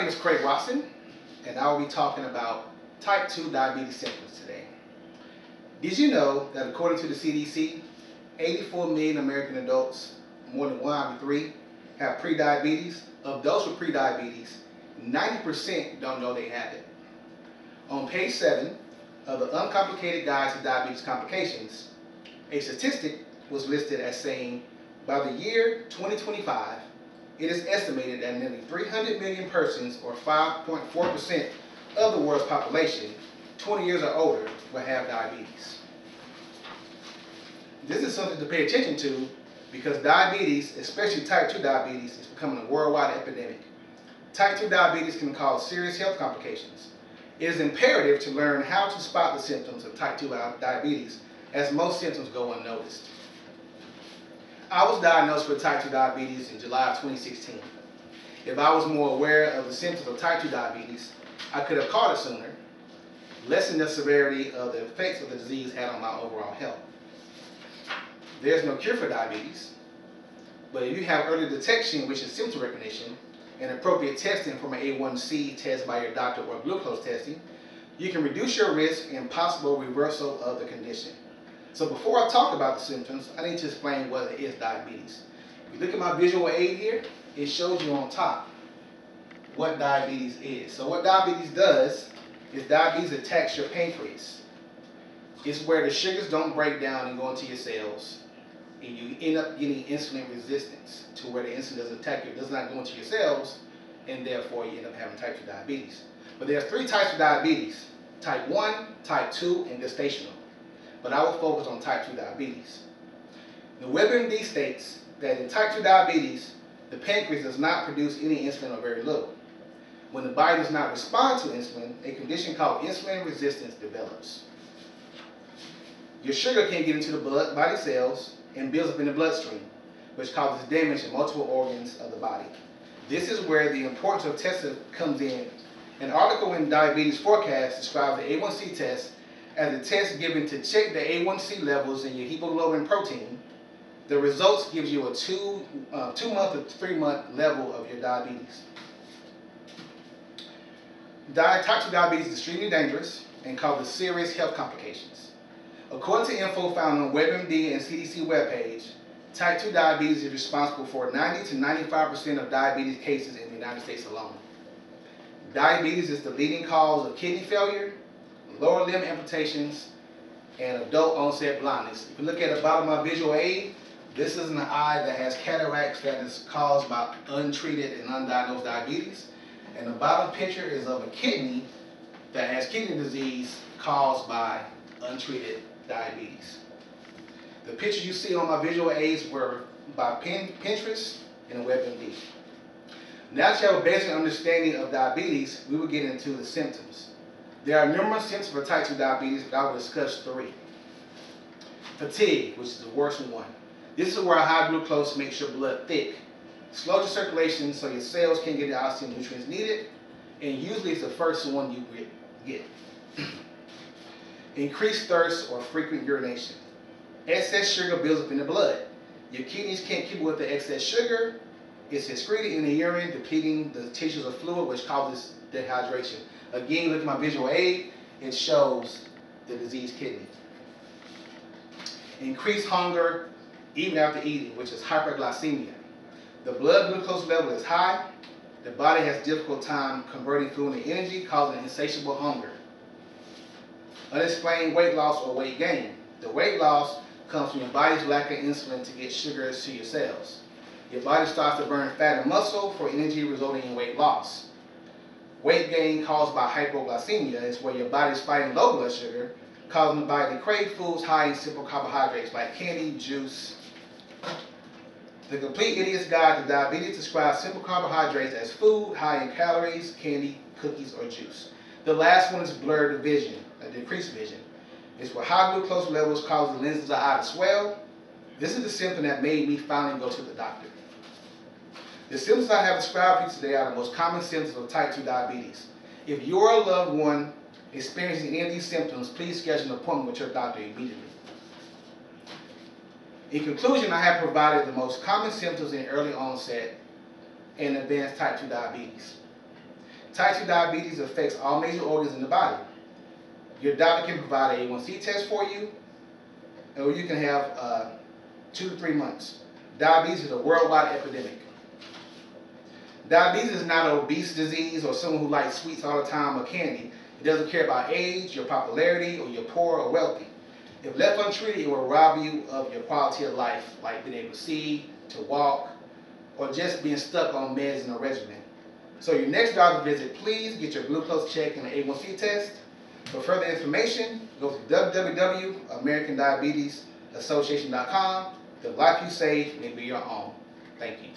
name is Craig Watson, and I will be talking about type 2 diabetes symptoms today. Did you know that according to the CDC, 84 million American adults, more than 1 out of 3, have prediabetes? Of those with prediabetes, 90% don't know they have it. On page 7 of the Uncomplicated Guide to Diabetes Complications, a statistic was listed as saying, by the year 2025, it is estimated that nearly 300 million persons, or 5.4% of the world's population, 20 years or older, will have diabetes. This is something to pay attention to because diabetes, especially type 2 diabetes, is becoming a worldwide epidemic. Type 2 diabetes can cause serious health complications. It is imperative to learn how to spot the symptoms of type 2 diabetes, as most symptoms go unnoticed. I was diagnosed with type 2 diabetes in July of 2016. If I was more aware of the symptoms of type 2 diabetes, I could have caught it sooner, lessened the severity of the effects of the disease had on my overall health. There's no cure for diabetes, but if you have early detection, which is symptom recognition, and appropriate testing from an A1C test by your doctor or glucose testing, you can reduce your risk and possible reversal of the condition. So before I talk about the symptoms, I need to explain what it is diabetes. If you look at my visual aid here, it shows you on top what diabetes is. So what diabetes does is diabetes attacks your pancreas. It's where the sugars don't break down and go into your cells, and you end up getting insulin resistance to where the insulin doesn't attack you, it does not go into your cells, and therefore you end up having type 2 diabetes. But there's 3 types of diabetes: type 1, type 2, and gestational. But I will focus on type 2 diabetes. The WebMD states that in type 2 diabetes, the pancreas does not produce any insulin or very little. When the body does not respond to insulin, a condition called insulin resistance develops. Your sugar can get into the body cells and builds up in the bloodstream, which causes damage in multiple organs of the body. This is where the importance of testing comes in. An article in Diabetes Forecast describes the A1C test as a test given to check the A1C levels in your hemoglobin protein. The results gives you a 2-month or 3-month level of your diabetes. Type 2 diabetes is extremely dangerous and causes serious health complications. According to info found on WebMD and CDC webpage, type 2 diabetes is responsible for 90 to 95% of diabetes cases in the United States alone. Diabetes is the leading cause of kidney failure, lower limb amputations, and adult onset blindness. If you look at the bottom of my visual aid, this is an eye that has cataracts that is caused by untreated and undiagnosed diabetes. And the bottom picture is of a kidney that has kidney disease caused by untreated diabetes. The pictures you see on my visual aids were by Pinterest and WebMD. Now that you have a basic understanding of diabetes, we will get into the symptoms. There are numerous symptoms for type 2 diabetes, but I will discuss 3. Fatigue, which is the worst one. This is where high glucose makes your blood thick, slows your circulation so your cells can't get the oxygen nutrients needed, and usually it's the first one you get. Increased thirst or frequent urination. Excess sugar builds up in the blood. Your kidneys can't keep up with the excess sugar. It's excreted in the urine, depleting the tissues of fluid, which causes dehydration. Again, look at my visual aid. It shows the diseased kidney. Increased hunger even after eating, which is hyperglycemia. The blood glucose level is high. The body has difficult time converting food into energy, causing insatiable hunger. Unexplained weight loss or weight gain. The weight loss comes from your body's lack of insulin to get sugars to your cells. Your body starts to burn fat and muscle for energy, resulting in weight loss. Weight gain caused by hypoglycemia is where your body is fighting low blood sugar, causing the body to crave foods high in simple carbohydrates like candy, juice. The Complete Idiot's Guide to Diabetes describes simple carbohydrates as food high in calories, candy, cookies, or juice. The last one is blurred vision, a decreased vision. It's where high glucose levels cause the lenses of the eye to swell. This is the symptom that made me finally go to the doctor. The symptoms I have described for you today are the most common symptoms of type 2 diabetes. If you're a loved one experiencing any of these symptoms, please schedule an appointment with your doctor immediately. In conclusion, I have provided the most common symptoms in early onset and advanced type 2 diabetes. Type 2 diabetes affects all major organs in the body. Your doctor can provide a A1C test for you, or you can have 2 to 3 months. Diabetes is a worldwide epidemic. Diabetes is not an obese disease or someone who likes sweets all the time or candy. It doesn't care about age, your popularity, or you're poor or wealthy. If left untreated, it will rob you of your quality of life, like being able to see, to walk, or just being stuck on meds and a regimen. So your next doctor visit, please get your glucose check and an A1C test. For further information, go to www.americandiabetesassociation.com. The life you save may be your own. Thank you.